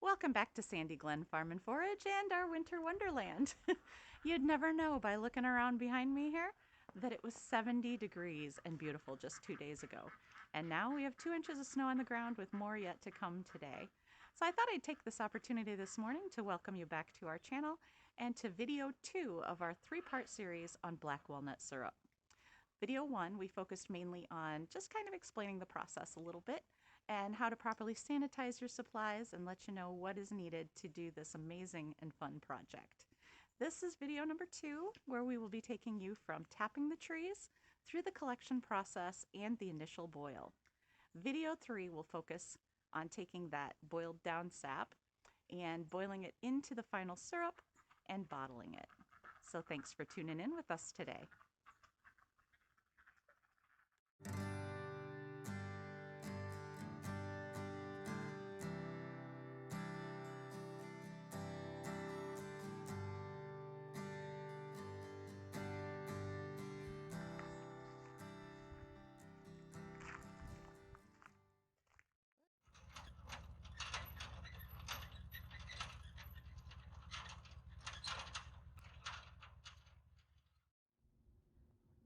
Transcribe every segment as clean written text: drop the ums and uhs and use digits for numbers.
Welcome back to Sandy Glen Farm and Forage and our winter wonderland. You'd never know by looking around behind me here that it was 70 degrees and beautiful just 2 days ago. And now we have 2 inches of snow on the ground with more yet to come today. So I thought I'd take this opportunity this morning to welcome you back to our channel and to video 2 of our 3-part series on black walnut syrup. Video 1, we focused mainly on just kind of explaining the process a little bit and how to properly sanitize your supplies and let you know what is needed to do this amazing and fun project. This is video number 2, where we will be taking you from tapping the trees through the collection process and the initial boil. Video 3 will focus on taking that boiled down sap and boiling it into the final syrup and bottling it. So thanks for tuning in with us today.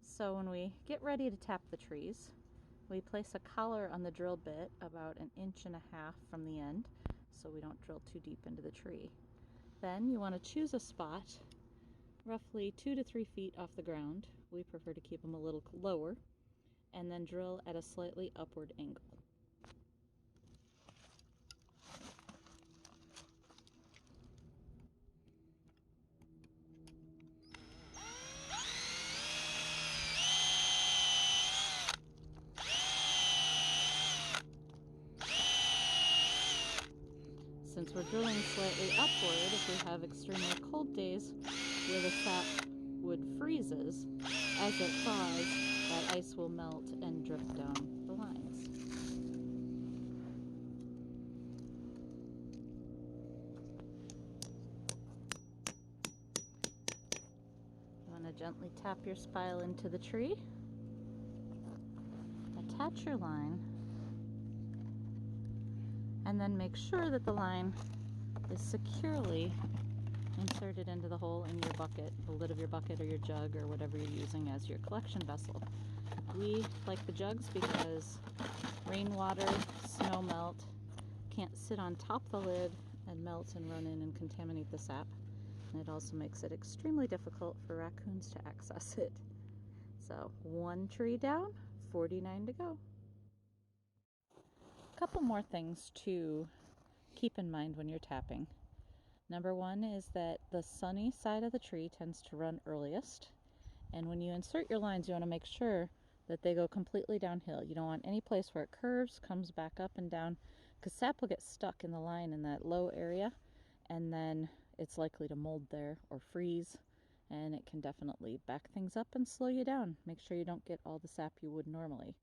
So when we get ready to tap the trees, we place a collar on the drill bit about 1.5 inches from the end so we don't drill too deep into the tree. Then you want to choose a spot roughly 2 to 3 feet off the ground. We prefer to keep them a little lower, and then drill at a slightly upward angle. Since we're drilling slightly upward, if we have extremely cold days where the sapwood freezes, as it thaws, that ice will melt and drip down the lines. You want to gently tap your spile into the tree, attach your line, and then make sure that the line is securely inserted into the hole in your bucket, the lid of your bucket or your jug or whatever you're using as your collection vessel. We like the jugs because rainwater, snow melt can't sit on top of the lid and melt and run in and contaminate the sap. And it also makes it extremely difficult for raccoons to access it. So 1 tree down, 49 to go. Couple more things to keep in mind when you're tapping. Number 1 is that the sunny side of the tree tends to run earliest, and when you insert your lines you want to make sure that they go completely downhill. You don't want any place where it curves, comes back up and down, because sap will get stuck in the line in that low area, and then it's likely to mold there or freeze, and it can definitely back things up and slow you down. Make sure you don't get all the sap you would normally.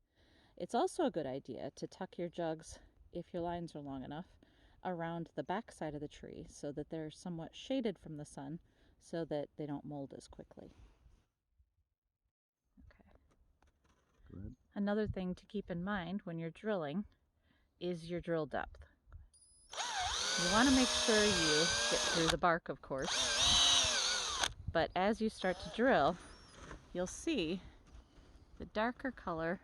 It's also a good idea to tuck your jugs, if your lines are long enough, around the back side of the tree so that they're somewhat shaded from the sun so that they don't mold as quickly. Okay. Good. Another thing to keep in mind when you're drilling is your drill depth. You want to make sure you get through the bark, of course, but as you start to drill, you'll see the darker color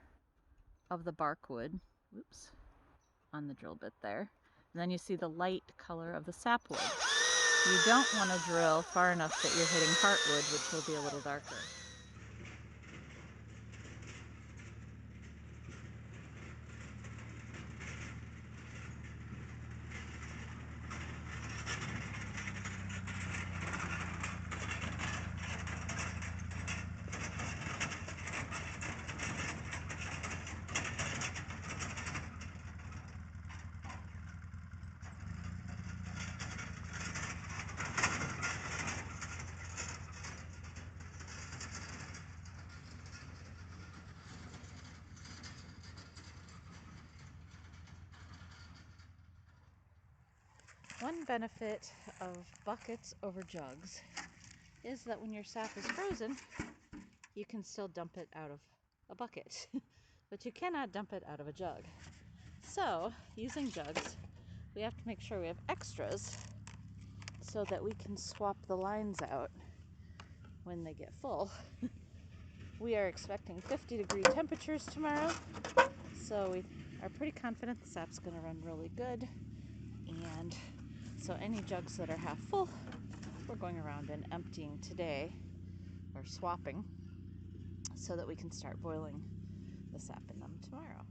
of the bark wood, whoops, on the drill bit there, and then you see the light color of the sapwood. You don't want to drill far enough that you're hitting heartwood, which will be a little darker. One benefit of buckets over jugs is that when your sap is frozen, you can still dump it out of a bucket, but you cannot dump it out of a jug. So, using jugs, we have to make sure we have extras so that we can swap the lines out when they get full. We are expecting 50-degree temperatures tomorrow, so we are pretty confident the sap's going to run really good. And so any jugs that are half full, we're going around and emptying today, or swapping, so that we can start boiling the sap in them tomorrow.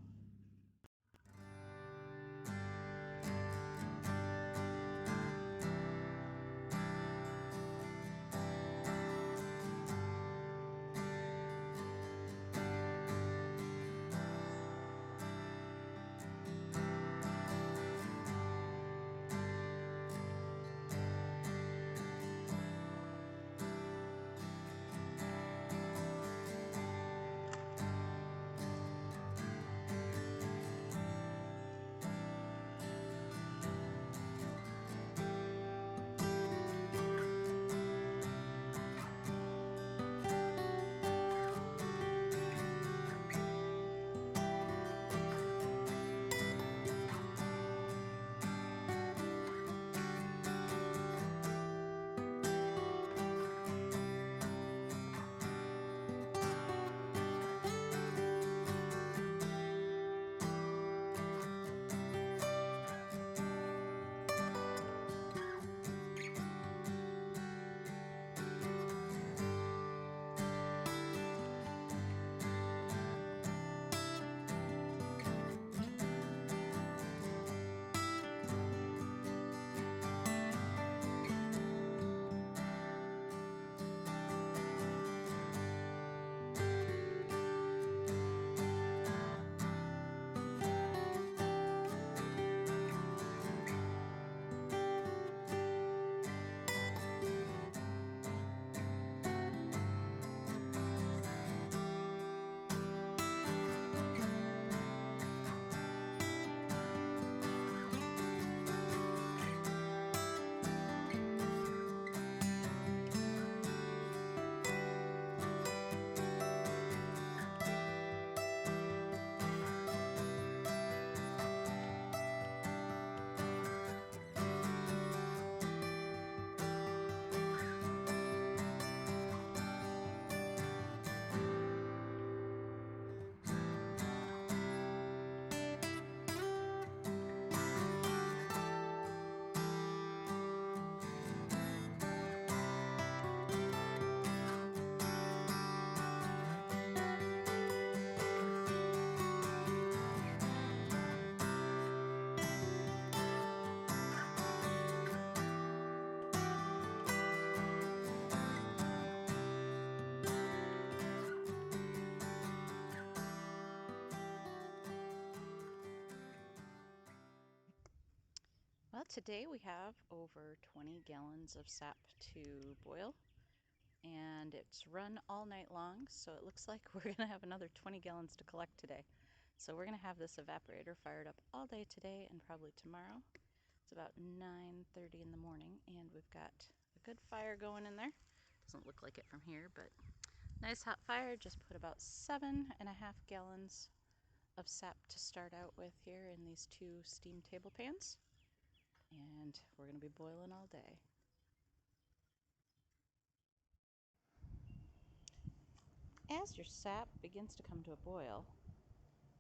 Well, today we have over 20 gallons of sap to boil, and it's run all night long, so it looks like we're going to have another 20 gallons to collect today. So we're going to have this evaporator fired up all day today and probably tomorrow. It's about 9:30 in the morning, and we've got a good fire going in there. Doesn't look like it from here, but nice hot fire. Just put about 7.5 gallons of sap to start out with here in these 2 steam table pans. And we're going to be boiling all day. As your sap begins to come to a boil,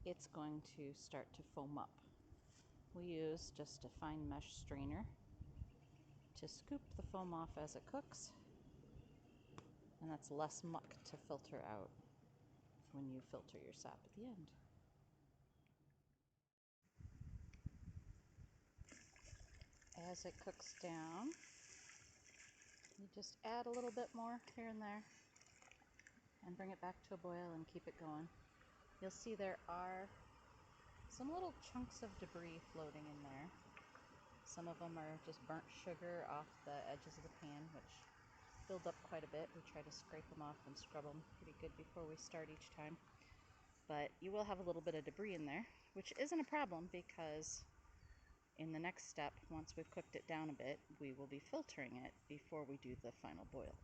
it's going to start to foam up. We use just a fine mesh strainer to scoop the foam off as it cooks, and that's less muck to filter out when you filter your sap at the end. As it cooks down, you just add a little bit more here and there and bring it back to a boil and keep it going. You'll see there are some little chunks of debris floating in there. Some of them are just burnt sugar off the edges of the pan, which filled up quite a bit. We try to scrape them off and scrub them pretty good before we start each time. But you will have a little bit of debris in there, which isn't a problem because in the next step, once we've cooked it down a bit, we will be filtering it before we do the final boil.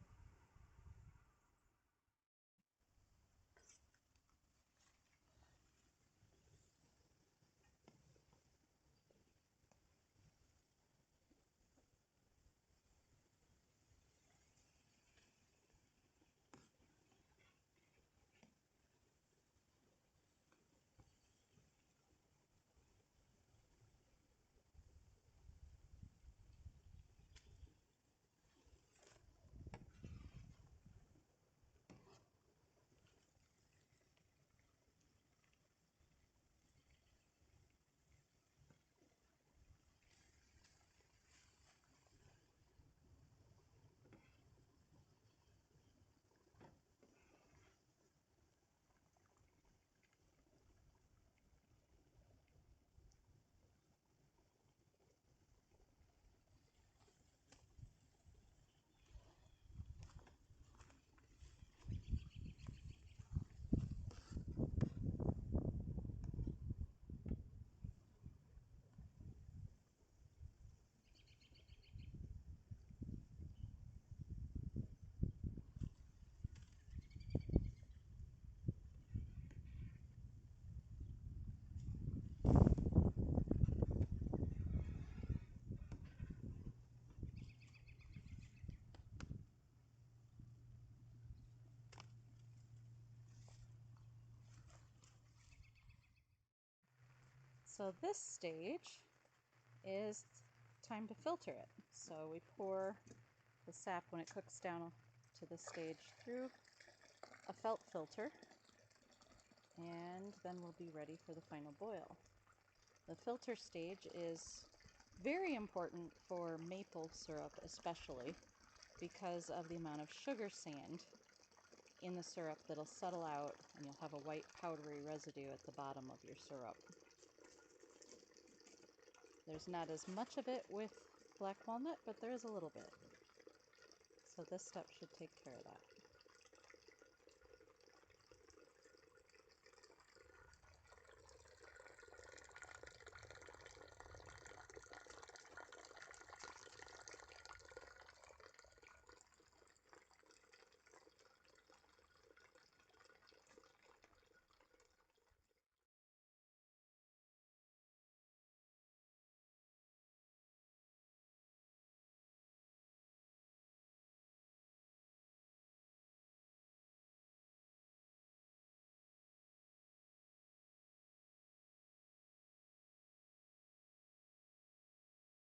So this stage is time to filter it. So we pour the sap when it cooks down to this stage through a felt filter, and then we'll be ready for the final boil. The filter stage is very important for maple syrup especially because of the amount of sugar sand in the syrup that'll settle out, and you'll have a white powdery residue at the bottom of your syrup. There's not as much of it with black walnut, but there is a little bit. So this step should take care of that.